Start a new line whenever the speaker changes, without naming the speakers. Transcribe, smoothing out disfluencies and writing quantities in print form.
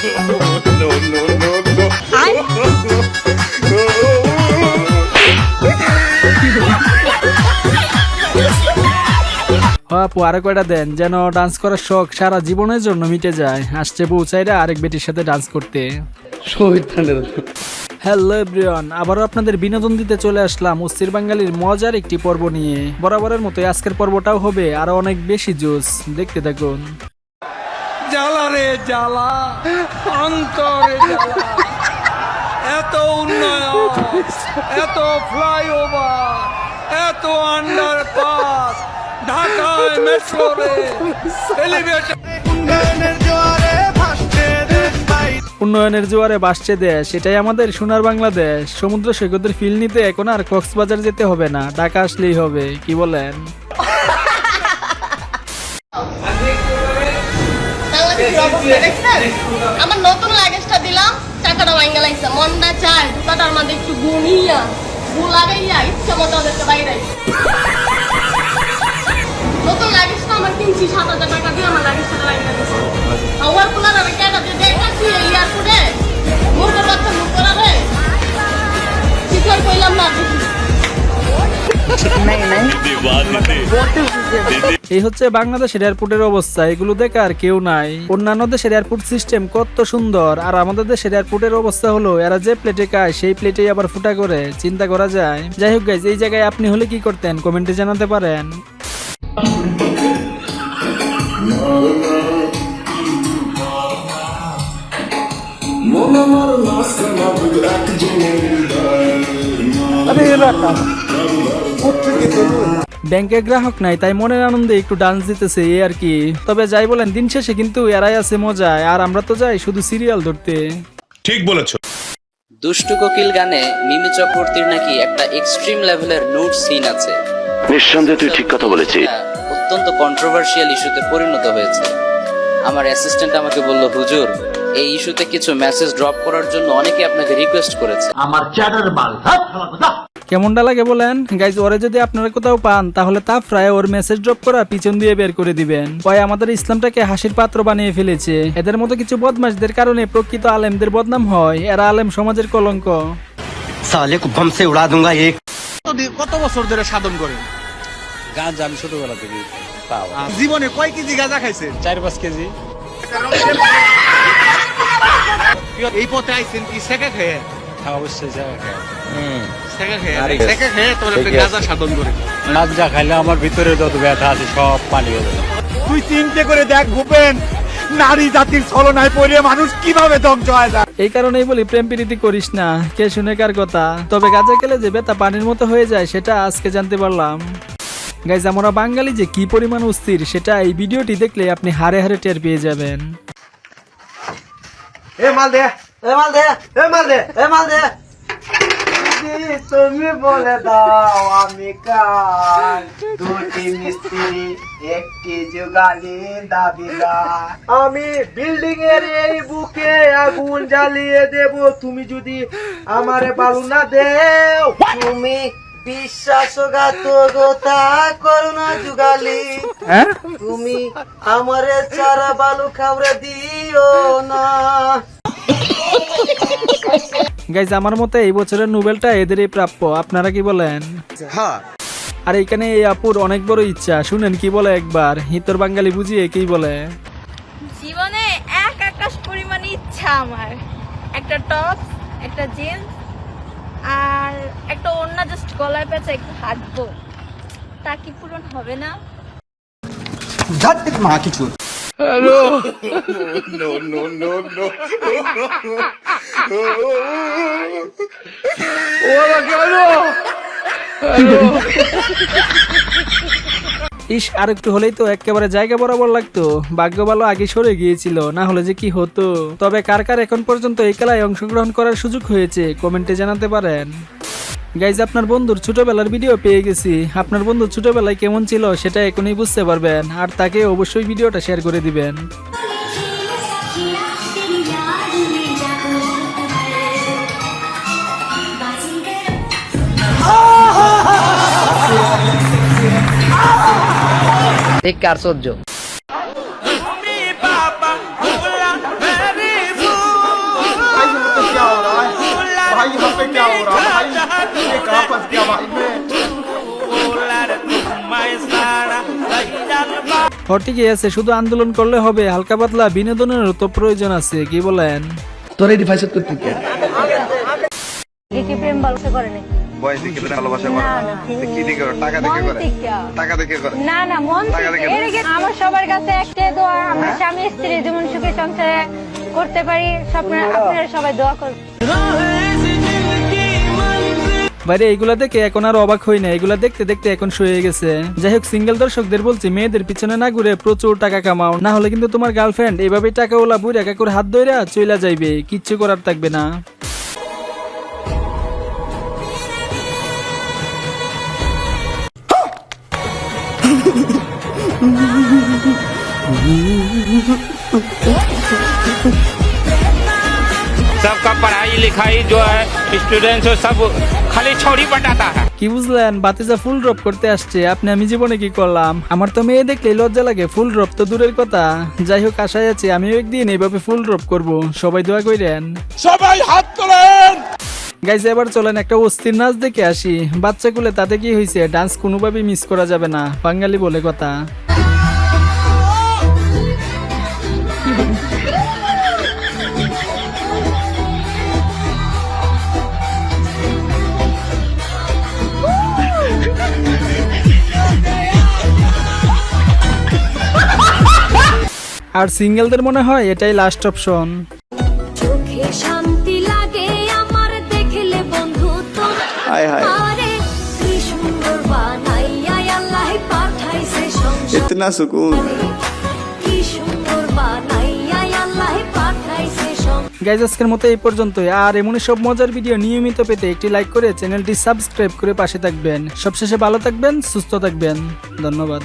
আপু আরো কয়টা দেন, যেন ডান্স করার শখ সারা জীবনের জন্য মিটে যায়। আসছে পৌঁছাইরা আরেক বেটির সাথে ডান্স করতে। হ্যালো এভরিওয়ান, আবারও আপনাদের বিনোদন দিতে চলে আসলাম অস্থির বাঙালির মজার একটি পর্ব নিয়ে। বরাবরের মতো আজকের পর্বটাও হবে আরো অনেক বেশি জোস, দেখতে থাকুন।
জ্বালা রে জ্বালা, অন্তরে জ্বালা, এত উন্নয়ন, এত ফ্লাইওভার, এত আন্ডারপাস, ঢাকায় মেট্রো রেল, এলিভেটর,
উন্নয়নের জোয়ারে ভাসছে দেশ, এটাই আমাদের সোনার বাংলাদেশ। সমুদ্র সৈকতের ফিল নিতে এখন আর কক্সবাজার যেতে হবে না, ঢাকা আসলেই হবে, কি বলেন?
আমার নতুন লাগেজটা দিলাম, টাকাটা ভাঙা লাগছে, মনটা চায় জুতাটার মধ্যে একটু গুনিয়া গু লাগাইয়া ইচ্ছা মতো ওদেরকে বাইরে। নতুন লাগেজটা আমার কিনছি 7,000 টাকা দিয়ে, আমার লাগেজটা লাগিয়ে দিচ্ছে। আমার কুলার আমি টাকা দিয়ে দেখাচ্ছি এয়ারপোর্টে, মুখের বাচ্চা মুখ করা রে ঠিক আর কইলাম না।
এই হচ্ছে বাংলাদেশের এয়ারপোর্টের অবস্থা, এগুলো দেখে আর কেউ নাই। অন্যান্য দেশের এয়ারপোর্ট সিস্টেম কত সুন্দর, আর আমাদের দেশের এয়ারপোর্টের অবস্থা হলো এরা যে প্লেটে খায় সেই প্লেটেই আবার ফুটা করে, চিন্তা করা যায়। যাই হোক গাইজ, এই জায়গায় আপনি হলে কি করতেন কমেন্টে জানাতে পারেন। ব্যাংকে গ্রাহক নাই তাই মনের আনন্দে একটু ডান্স দিতেছে, এই আর কি। তবে যাই বলেন, দিন শেষে কিন্তু এরাই আছে মজায়, আর আমরা তো যাই শুধু সিরিয়াল ধরতে।
ঠিক বলেছো।
দুষ্টু কোকিল গানে মিমি চক্রবর্তীর নাকি একটা এক্সট্রিম লেভেলের নুড সিন আছে।
নিঃসন্দেহে তুই ঠিক কথা বলেছিস।
অত্যন্ত কন্ট্রোভার্সিয়াল ইস্যুতে পরিণত হয়েছে। আমার অ্যাসিস্ট্যান্ট আমাকে বলল, হুজুর এই ইস্যুতে কিছু মেসেজ ড্রপ করার জন্য অনেকে আপনাকে রিকোয়েস্ট করেছে।
আমার চ্যাটার মাল
কেমনটা লাগে বলেন গাইজ? ওরে যদি আপনারা কোথাও পান তাহলে তা প্রায় ওর মেসেজ ড্রপ করা পিছন দিয়ে বের করে দিবেন। ওই আমাদের ইসলামটাকে হাসির পাত্র বানিয়ে ফেলেছে। এদের মতো কিছু বদমাশদের কারণে প্রকৃত আলেমদের বদনাম হয়। এরা আলেম সমাজের কলঙ্ক।
সালে কো বম সে উড়া दूंगा एक।
কত বছর ধরে সাধন করেন?
গাঁজা আমি ছোটবেলা থেকে পাওয়া।
জীবনে কয় কেজি গাঁজা খাইছেন?
4-5 কেজি।
এই পথে আইছেন কি সেকা খেয়ে?
হ্যাঁ, অবশ্যই জায়গা খায়।
সেকা খেয়ে তোমরা গাঁজা সাধন করে।
গাঁজা খাইলে আমার ভিতরে যত ব্যথা আছে সব পানি হয়ে যাবে।
তুই চিন্তা করে দেখ ভূপেন, নারী জাতির ছলনায় পড়ে মানুষ কিভাবে ধ্বংস হয় যায়।
এই কারণেই বলি প্রেম প্রীতি করিস না, কে শুনে কার কথা। তবে গাঁজা খেলে যে ব্যথা পানির মতো হয়ে যায় সেটা আজকে জানতে পারলাম। গাইজ, আমরা বাঙালি যে কি পরিমাণ অস্থির সেটা এই ভিডিওটি দেখলে আপনি হারে হারে টের পেয়ে যাবেন।
এ মাল দে, এ মাল দে, এ মাল দে, এ মাল দে। তুমি বলে দাও আমি কার, দুটি মিস্ত্রি একটি যুগালি দাবিদার। আমি বিল্ডিং এর এই বুকে আগুন জ্বালিয়ে দেব, তুমি যদি আমারে বালু না দেও। তুমি বিশ্বাসঘাতকতা করো না যুগালি, তুমি আমারে চারা বালু খাওয়ারে দিও না।
গাইজ, আমার মতে এই বছরের নোবেলটা এদেরই প্রাপ্য, আপনারা কি বলেন?
হ্যাঁ।
আর এইখানে এই আপুর অনেক বড় ইচ্ছা, শুনেন কি বলে একবার, হিতর বাঙালি বুঝিয়ে কি বলে।
জীবনে এক আকাশ পরিমাণ ইচ্ছা আমার, একটা টপ, একটা জিন্স আর একটা ওড়না জাস্ট গলায় পেঁচা একটু হাঁটবো। তা কি পূরণ হবে না?
মা কিছু
ইস, আর একটু হলেই তো একেবারে জায়গা বরাবর লাগতো। ভাগ্য ভালো আগে সরে গিয়েছিল, না হলে যে কি হতো। তবে কার কার এখন পর্যন্ত এই খেলায় অংশগ্রহণ করার সুযোগ হয়েছে কমেন্টে জানাতে পারেন। গাইজ, আপনার বন্ধুর ছোটবেলার ভিডিও পেয়ে গেছি। আপনার বন্ধু ছোটবেলায় কেমন ছিল সেটা এখনই বুঝতে পারবেন, আর তাকে অবশ্যই ভিডিওটা শেয়ার করে দিবেন।
ঠিক কার সহ্য।
ঠিকই আছে, শুধু আন্দোলন করলে হবে, হালকা পাতলা বিনোদনেরও তো প্রয়োজন আছে, কি বলেন?
কি প্রেম ভালোবাসা করে নাকি? না না, মন থেকে। আমার সবার কাছে একটাই দোয়া, আমরা স্বামী স্ত্রী যেমন সুখে সংসারে করতে পারি, আপনারা সবাই দোয়া করবেন।
বাইরে এইগুলা দেখে এখন আর অবাক হই না, এগুলা দেখতে দেখতে এখন শুয়ে গেছে। যাই হোক, সিঙ্গেল দর্শকদের বলছি, মেয়েদের পিছনে না ঘুরে প্রচুর টাকা কামাও, না হলে কিন্তু তোমার গার্লফ্রেন্ড এভাবে টাকা ওলা বুড়ি একা করে হাত ধইরা চইলা যাইবে, কিচ্ছু করার থাকবে না।
सबका पढ़ाई लिखाई जो है स्टूडेंट्स सब खाली छोड़ी पटाता है।
কি বুঝলেন? বাতিজা ফুল ড্রপ করতে আসছে, আপনি আমি জীবনে কি করলাম? আমার তো মেয়ে দেখলে লজ্জা লাগে, ফুল ড্রপ তো দূরের কথা। যাই হোক, আশায় আছি আমিও একদিন এইভাবে ফুল ড্রপ করব, সবাই দোয়া কইরেন।
সবাই হাত তোলেন।
গাইজ, এবার চলেন একটা অস্থির নাচ দেখে আসি। বাচ্চা কুলে তাতে কি হয়েছে, ডান্স কোনোভাবেই মিস করা যাবে না, বাঙালি বলে কথা। আর সিঙ্গেলদের মনে হয় এটাই লাস্ট অপশন।
চোখে শান্তি লাগে আমার দেখলে বন্ধু তো আরে কি সুন্দর বানাইয়া আল্লাহ পাঠাইছে সংসার,
इतना सुकून।
কি সুন্দর বানাইয়া আল্লাহ পাঠাইছে সংসার।
গাইজ, আজকের মতো এই পর্যন্তই। আর এমনই সব মজার ভিডিও নিয়মিত পেতে একটি লাইক করে চ্যানেলটি সাবস্ক্রাইব করে পাশে থাকবেন। সবশেষে ভালো থাকবেন, সুস্থ থাকবেন, ধন্যবাদ।